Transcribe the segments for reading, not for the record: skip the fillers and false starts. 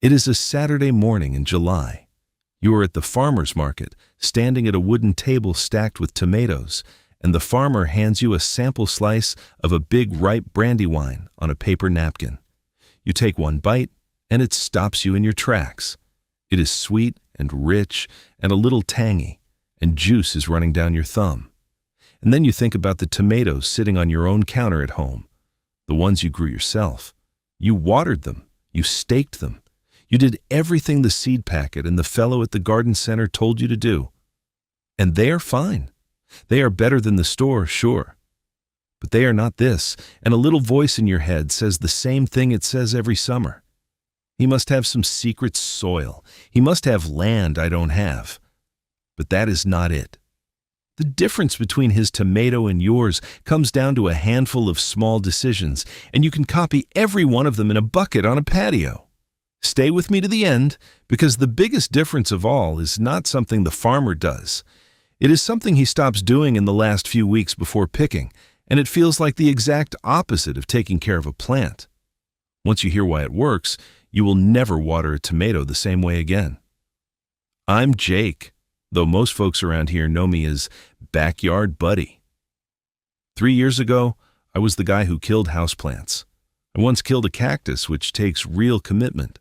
It is a Saturday morning in July. You are at the farmer's market, standing at a wooden table stacked with tomatoes, and the farmer hands you a sample slice of a big ripe brandywine on a paper napkin. You take one bite, and it stops you in your tracks. It is sweet and rich and a little tangy, and juice is running down your thumb. And then you think about the tomatoes sitting on your own counter at home, the ones you grew yourself. You watered them, you staked them. You did everything the seed packet and the fellow at the garden center told you to do. And they are fine. They are better than the store, sure. But they are not this, and a little voice in your head says the same thing it says every summer. He must have some secret soil. He must have land I don't have. But that is not it. The difference between his tomato and yours comes down to a handful of small decisions, and you can copy every one of them in a bucket on a patio. Stay with me to the end, because the biggest difference of all is not something the farmer does. It is something he stops doing in the last few weeks before picking, and it feels like the exact opposite of taking care of a plant. Once you hear why it works, you will never water a tomato the same way again. I'm Jake, though most folks around here know me as Backyard Buddy. 3 years ago, I was the guy who killed houseplants. I once killed a cactus, which takes real commitment.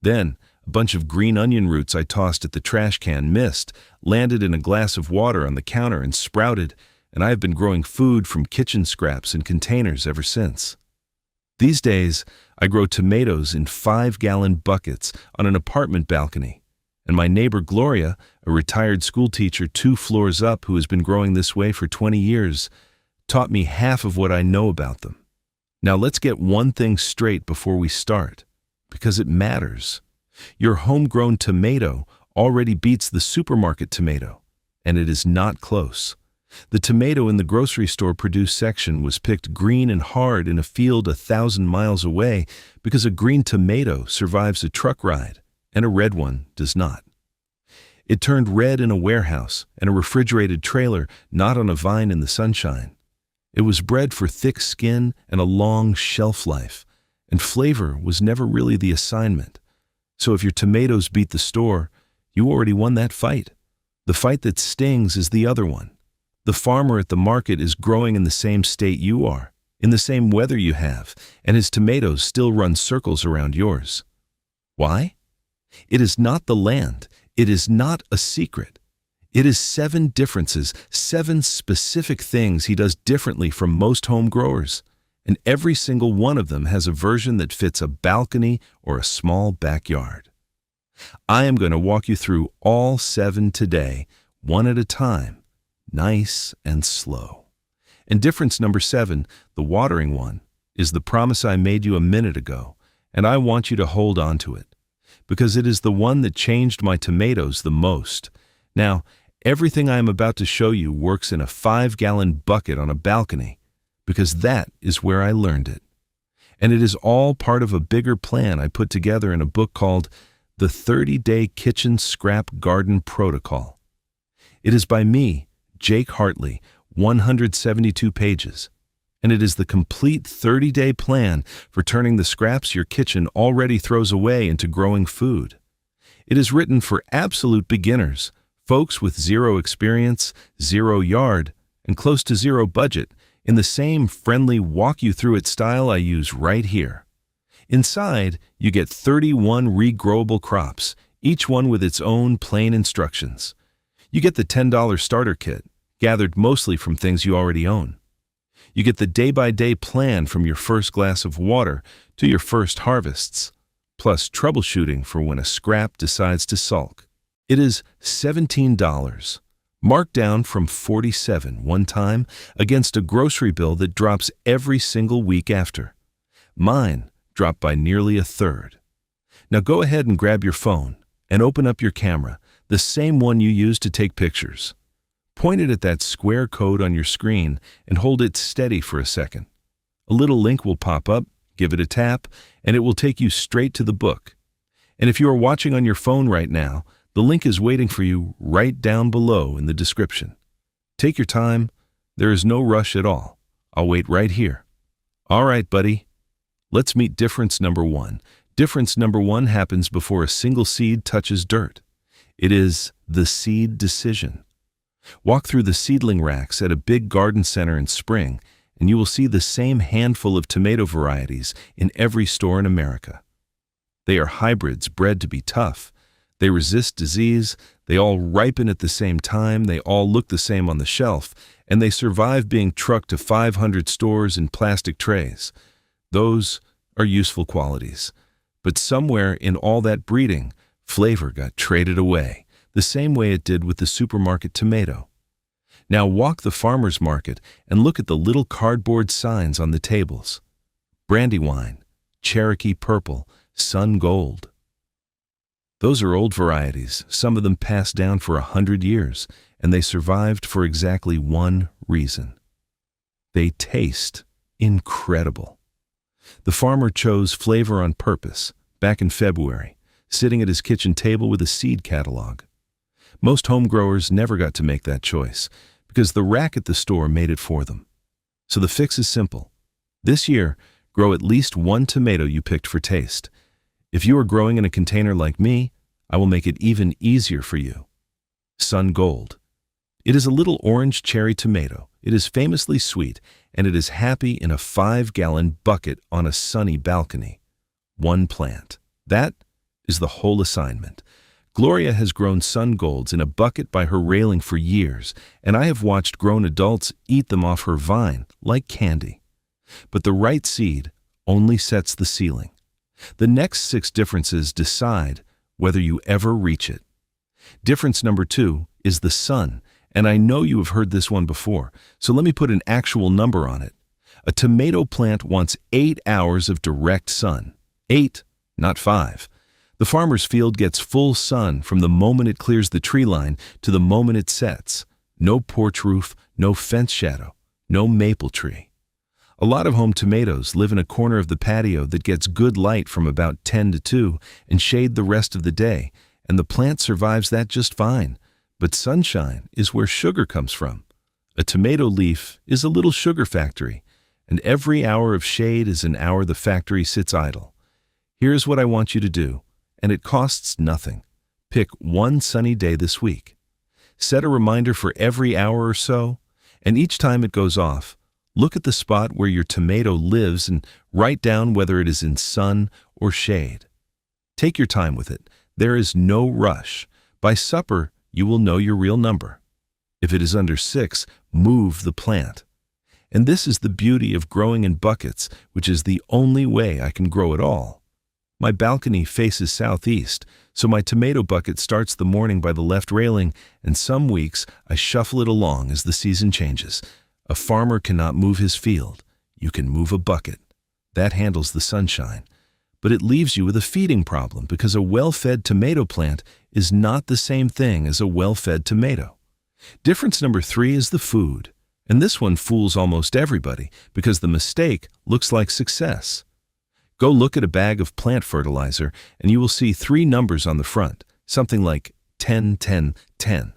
Then, a bunch of green onion roots I tossed at the trash can missed, landed in a glass of water on the counter and sprouted, and I have been growing food from kitchen scraps in containers ever since. These days, I grow tomatoes in 5-gallon buckets on an apartment balcony, and my neighbor Gloria, a retired schoolteacher 2 floors up who has been growing this way for 20 years, taught me half of what I know about them. Now let's get one thing straight before we start, because it matters. Your homegrown tomato already beats the supermarket tomato, and it is not close. The tomato in the grocery store produce section was picked green and hard in a field 1,000 miles away because a green tomato survives a truck ride, and a red one does not. It turned red in a warehouse and a refrigerated trailer, not on a vine in the sunshine. It was bred for thick skin and a long shelf life, and flavor was never really the assignment. So if your tomatoes beat the store, you already won that fight. The fight that stings is the other one. The farmer at the market is growing in the same state you are, in the same weather you have, and his tomatoes still run circles around yours. Why? It is not the land. It is not a secret. It is 7 differences, 7 specific things he does differently from most home growers, and every single one of them has a version that fits a balcony or a small backyard. I am going to walk you through all 7 today, one at a time, nice and slow. And difference number 7, the watering one, is the promise I made you a minute ago, and I want you to hold on to it, because it is the one that changed my tomatoes the most. Now, everything I am about to show you works in a 5-gallon bucket on a balcony, because that is where I learned it. And it is all part of a bigger plan I put together in a book called The 30-Day Kitchen Scrap Garden Protocol. It is by me, Jake Hartley, 172 pages, and it is the complete 30-day plan for turning the scraps your kitchen already throws away into growing food. It is written for absolute beginners, folks with 0 experience, 0 yard, and close to 0 budget, in the same friendly walk-you-through-it style I use right here. Inside, you get 31 regrowable crops, each one with its own plain instructions. You get the $10 starter kit, gathered mostly from things you already own. You get the day-by-day plan from your first glass of water to your first harvests, plus troubleshooting for when a scrap decides to sulk. It is $17, marked down from $47 one time against a grocery bill that drops every single week after. Mine dropped by nearly a third. Now go ahead and grab your phone and open up your camera, the same one you use to take pictures. Point it at that square code on your screen and hold it steady for a second. A little link will pop up, give it a tap, and it will take you straight to the book. And if you are watching on your phone right now, the link is waiting for you right down below in the description. Take your time. There is no rush at all. I'll wait right here. All right, buddy. Let's meet difference number 1. Difference number 1 happens before a single seed touches dirt. It is the seed decision. Walk through the seedling racks at a big garden center in spring, and you will see the same handful of tomato varieties in every store in America. They are hybrids bred to be tough. They resist disease, they all ripen at the same time, they all look the same on the shelf, and they survive being trucked to 500 stores in plastic trays. Those are useful qualities. But somewhere in all that breeding, flavor got traded away, the same way it did with the supermarket tomato. Now walk the farmer's market and look at the little cardboard signs on the tables. Brandywine, Cherokee Purple, Sun Gold. Those are old varieties, some of them passed down for 100 years, and they survived for exactly one reason. They taste incredible. The farmer chose flavor on purpose, back in February, sitting at his kitchen table with a seed catalog. Most home growers never got to make that choice, because the rack at the store made it for them. So the fix is simple. This year, grow at least one tomato you picked for taste. If you are growing in a container like me, I will make it even easier for you. Sun Gold. It is a little orange cherry tomato. It is famously sweet, and it is happy in a 5-gallon bucket on a sunny balcony. One plant. That is the whole assignment. Gloria has grown Sun Golds in a bucket by her railing for years, and I have watched grown adults eat them off her vine like candy. But the right seed only sets the ceiling. The next 6 differences decide whether you ever reach it. Difference number 2 is the sun, and I know you have heard this one before, so let me put an actual number on it. A tomato plant wants 8 hours of direct sun. 8, not 5. The farmer's field gets full sun from the moment it clears the tree line to the moment it sets. No porch roof, no fence shadow, no maple tree. A lot of home tomatoes live in a corner of the patio that gets good light from about 10 to 2 and shade the rest of the day, and the plant survives that just fine. But sunshine is where sugar comes from. A tomato leaf is a little sugar factory, and every hour of shade is an hour the factory sits idle. Here's what I want you to do, and it costs nothing. Pick one sunny day this week. Set a reminder for every hour or so, and each time it goes off, look at the spot where your tomato lives and write down whether it is in sun or shade. Take your time with it. There is no rush. By supper, you will know your real number. If it is under 6, move the plant. And this is the beauty of growing in buckets, which is the only way I can grow at all. My balcony faces southeast, so my tomato bucket starts the morning by the left railing, and some weeks I shuffle it along as the season changes. A farmer cannot move his field. You can move a bucket. That handles the sunshine. But it leaves you with a feeding problem because a well-fed tomato plant is not the same thing as a well-fed tomato. Difference number 3 is the food. And this one fools almost everybody because the mistake looks like success. Go look at a bag of plant fertilizer and you will see 3 numbers on the front, something like 10, 10, 10.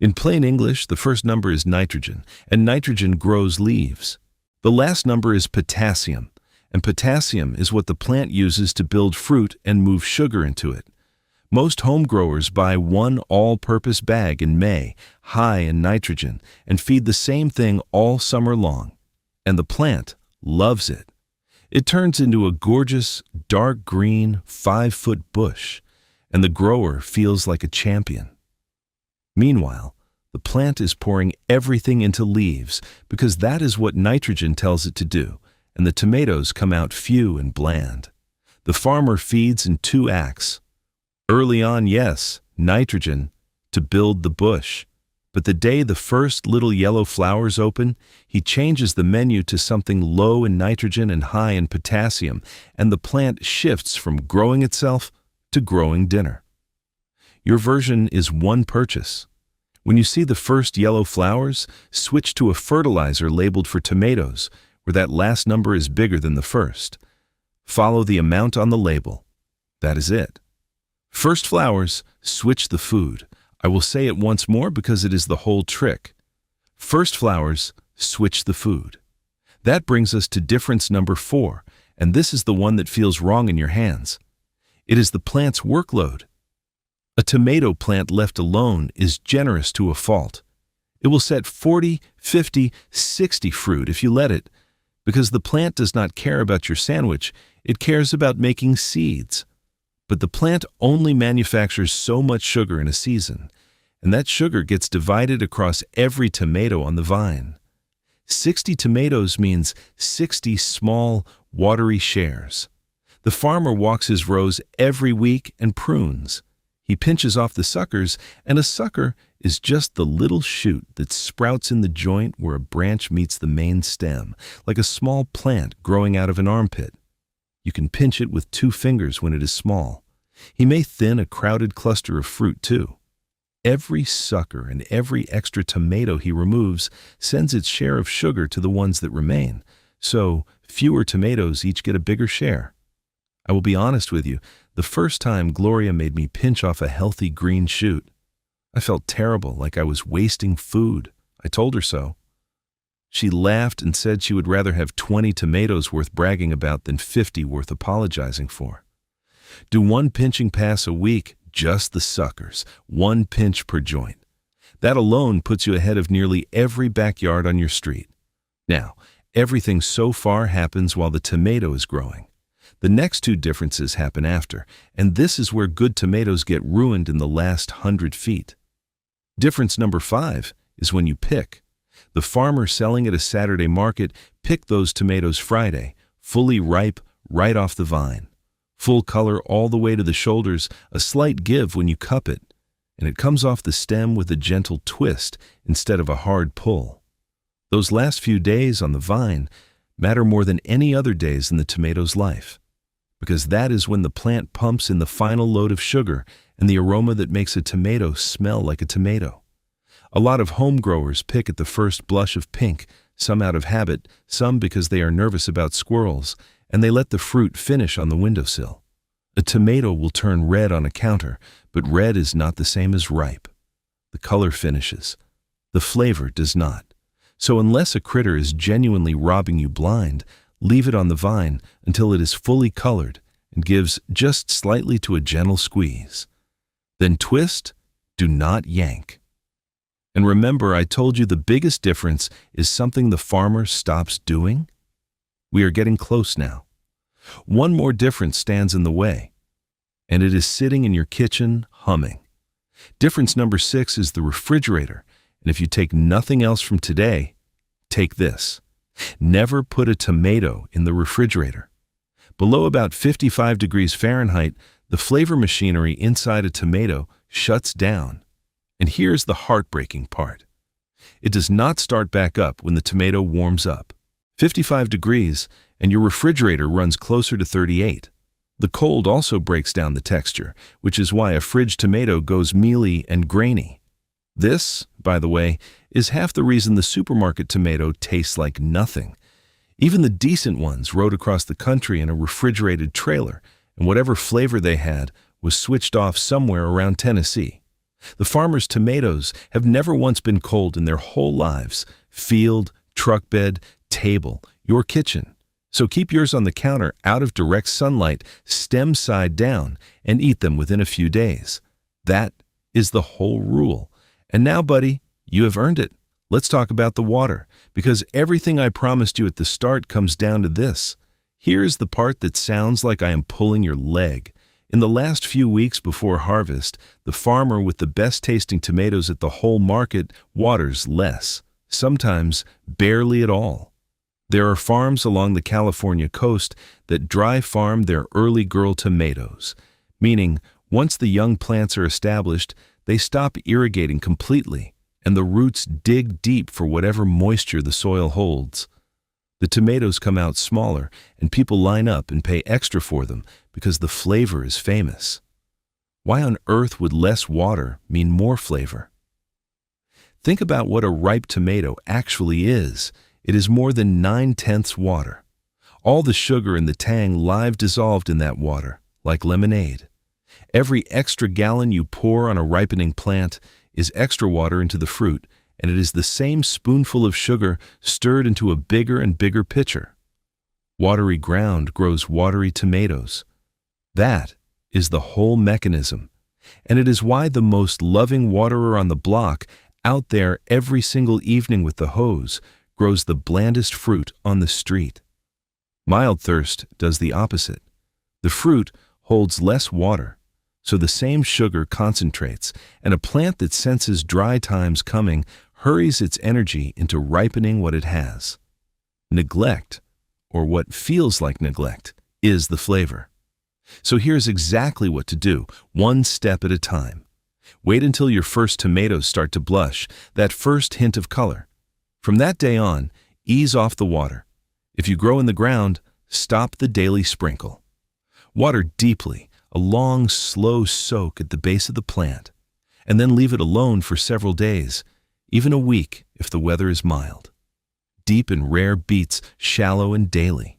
In plain English, the first number is nitrogen, and nitrogen grows leaves. The last number is potassium, and potassium is what the plant uses to build fruit and move sugar into it. Most home growers buy one all-purpose bag in May, high in nitrogen, and feed the same thing all summer long. And the plant loves it. It turns into a gorgeous, dark green, 5-foot bush, and the grower feels like a champion. Meanwhile, the plant is pouring everything into leaves because that is what nitrogen tells it to do, and the tomatoes come out few and bland. The farmer feeds in 2 acts. Early on, yes, nitrogen, to build the bush. But the day the first little yellow flowers open, he changes the menu to something low in nitrogen and high in potassium, and the plant shifts from growing itself to growing dinner. Your version is one purchase. When you see the first yellow flowers, switch to a fertilizer labeled for tomatoes, where that last number is bigger than the first. Follow the amount on the label. That is it. First flowers, switch the food. I will say it once more because it is the whole trick. First flowers, switch the food. That brings us to difference number 4, and this is the one that feels wrong in your hands. It is the plant's workload. A tomato plant left alone is generous to a fault. It will set 40, 50, 60 fruit if you let it, because the plant does not care about your sandwich, it cares about making seeds. But the plant only manufactures so much sugar in a season, and that sugar gets divided across every tomato on the vine. 60 tomatoes means 60 small, watery shares. The farmer walks his rows every week and prunes. He pinches off the suckers, and a sucker is just the little shoot that sprouts in the joint where a branch meets the main stem, like a small plant growing out of an armpit. You can pinch it with 2 fingers when it is small. He may thin a crowded cluster of fruit too. Every sucker and every extra tomato he removes sends its share of sugar to the ones that remain, so fewer tomatoes each get a bigger share. I will be honest with you, the first time Gloria made me pinch off a healthy green shoot, I felt terrible, like I was wasting food. I told her so. She laughed and said she would rather have 20 tomatoes worth bragging about than 50 worth apologizing for. Do 1 pinching pass a week, just the suckers, 1 pinch per joint. That alone puts you ahead of nearly every backyard on your street. Now, everything so far happens while the tomato is growing. The next 2 differences happen after, and this is where good tomatoes get ruined in the last 100 feet. Difference number 5 is when you pick. The farmer selling at a Saturday market picked those tomatoes Friday, fully ripe, right off the vine. Full color all the way to the shoulders, a slight give when you cup it, and it comes off the stem with a gentle twist instead of a hard pull. Those last few days on the vine matter more than any other days in the tomato's life, because that is when the plant pumps in the final load of sugar and the aroma that makes a tomato smell like a tomato. A lot of home growers pick at the first blush of pink, some out of habit, some because they are nervous about squirrels, and they let the fruit finish on the windowsill. A tomato will turn red on a counter, but red is not the same as ripe. The color finishes. The flavor does not. So unless a critter is genuinely robbing you blind, leave it on the vine until it is fully colored and gives just slightly to a gentle squeeze. Then twist, do not yank. And remember, I told you the biggest difference is something the farmer stops doing? We are getting close now. One more difference stands in the way, and it is sitting in your kitchen humming. Difference number 6 is the refrigerator, and if you take nothing else from today, take this. Never put a tomato in the refrigerator. Below about 55 degrees Fahrenheit, the flavor machinery inside a tomato shuts down. And here's the heartbreaking part. It does not start back up when the tomato warms up. 55 degrees, and your refrigerator runs closer to 38. The cold also breaks down the texture, which is why a fridge tomato goes mealy and grainy. This, by the way, is half the reason the supermarket tomato tastes like nothing. Even the decent ones rode across the country in a refrigerated trailer, and whatever flavor they had was switched off somewhere around Tennessee. The farmer's tomatoes have never once been cold in their whole lives. Field, truck bed, table, your kitchen. So keep yours on the counter out of direct sunlight, stem side down, and eat them within a few days. That is the whole rule. And now, buddy, you have earned it. Let's talk about the water, because everything I promised you at the start comes down to this. Here's the part that sounds like I am pulling your leg. In the last few weeks before harvest, the farmer with the best-tasting tomatoes at the whole market waters less, sometimes barely at all. There are farms along the California coast that dry farm their early girl tomatoes, meaning once the young plants are established, they stop irrigating completely, and the roots dig deep for whatever moisture the soil holds. The tomatoes come out smaller, and people line up and pay extra for them because the flavor is famous. Why on earth would less water mean more flavor? Think about what a ripe tomato actually is. It is more than 9/10 water. All the sugar and the tang live dissolved in that water, like lemonade. Every extra gallon you pour on a ripening plant is extra water into the fruit, and it is the same spoonful of sugar stirred into a bigger and bigger pitcher. Watery ground grows watery tomatoes. That is the whole mechanism, and it is why the most loving waterer on the block, out there every single evening with the hose, grows the blandest fruit on the street. Mild thirst does the opposite. The fruit holds less water, so the same sugar concentrates, and a plant that senses dry times coming hurries its energy into ripening what it has. Neglect, or what feels like neglect, is the flavor. So here's exactly what to do, one step at a time. Wait until your first tomatoes start to blush, that first hint of color. From that day on, ease off the water. If you grow in the ground, stop the daily sprinkle. Water deeply, a long, slow soak at the base of the plant, and then leave it alone for several days, even a week if the weather is mild. Deep and rare beats shallow and daily.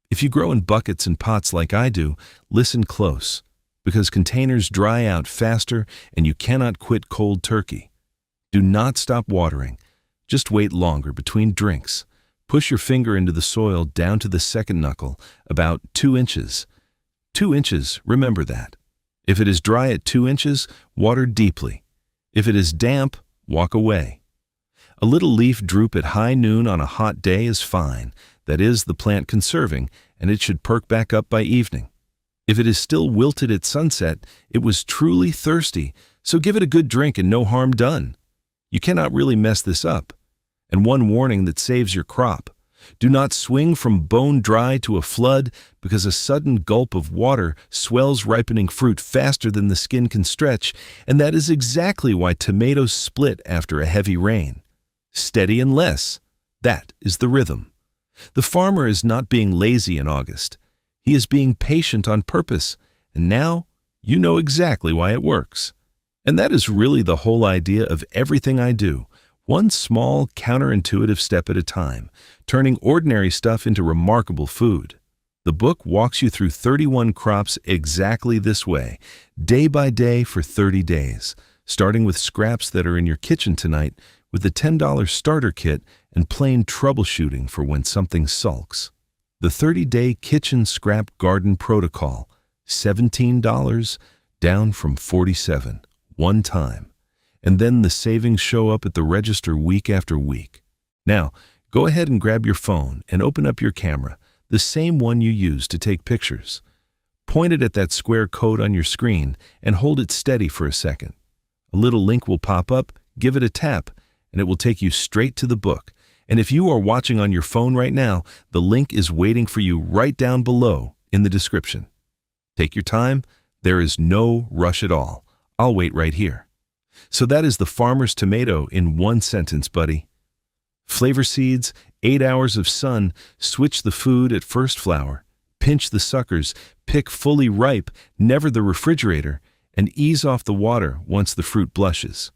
If you grow in buckets and pots like I do, listen close, because containers dry out faster and you cannot quit cold turkey. Do not stop watering. Just wait longer between drinks. Push your finger into the soil down to the second knuckle, about 2 inches. 2 inches, remember that. If it is dry at 2 inches, water deeply. If it is damp, walk away. A little leaf droop at high noon on a hot day is fine. That is the plant conserving, and it should perk back up by evening. If it is still wilted at sunset, it was truly thirsty, so give it a good drink and no harm done. You cannot really mess this up. And one warning that saves your crop: do not swing from bone dry to a flood, because a sudden gulp of water swells ripening fruit faster than the skin can stretch, and that is exactly why tomatoes split after a heavy rain. Steady and less. That is the rhythm. The farmer is not being lazy in August. He is being patient on purpose, and now you know exactly why it works. And that is really the whole idea of everything I do, one small, counterintuitive step at a time, turning ordinary stuff into remarkable food. The book walks you through 31 crops exactly this way, day by day for 30 days, starting with scraps that are in your kitchen tonight, with the $10 starter kit and plain troubleshooting for when something sulks. The 30-day kitchen scrap garden protocol, $17, down from $47, one time. And then the savings show up at the register week after week. Now, go ahead and grab your phone and open up your camera, the same one you use to take pictures. Point it at that square code on your screen and hold it steady for a second. A little link will pop up, give it a tap, and it will take you straight to the book. And if you are watching on your phone right now, the link is waiting for you right down below in the description. Take your time. There is no rush at all. I'll wait right here. So that is the farmer's tomato in one sentence, buddy. Flavor seeds, 8 hours of sun, switch the food at first flower, pinch the suckers, pick fully ripe, never the refrigerator, and ease off the water once the fruit blushes.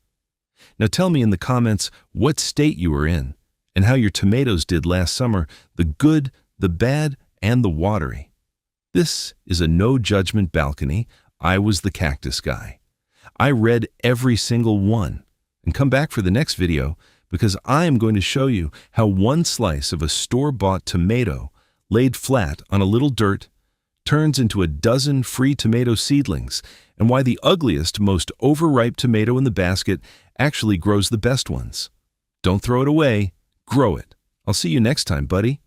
Now tell me in the comments what state you are in, and how your tomatoes did last summer, the good, the bad, and the watery. This is a no-judgment balcony. I was the cactus guy. I read every single one. And come back for the next video, because I am going to show you how one slice of a store-bought tomato, laid flat on a little dirt, turns into a dozen free tomato seedlings, and why the ugliest, most overripe tomato in the basket actually grows the best ones. Don't throw it away. Grow it. I'll see you next time, buddy.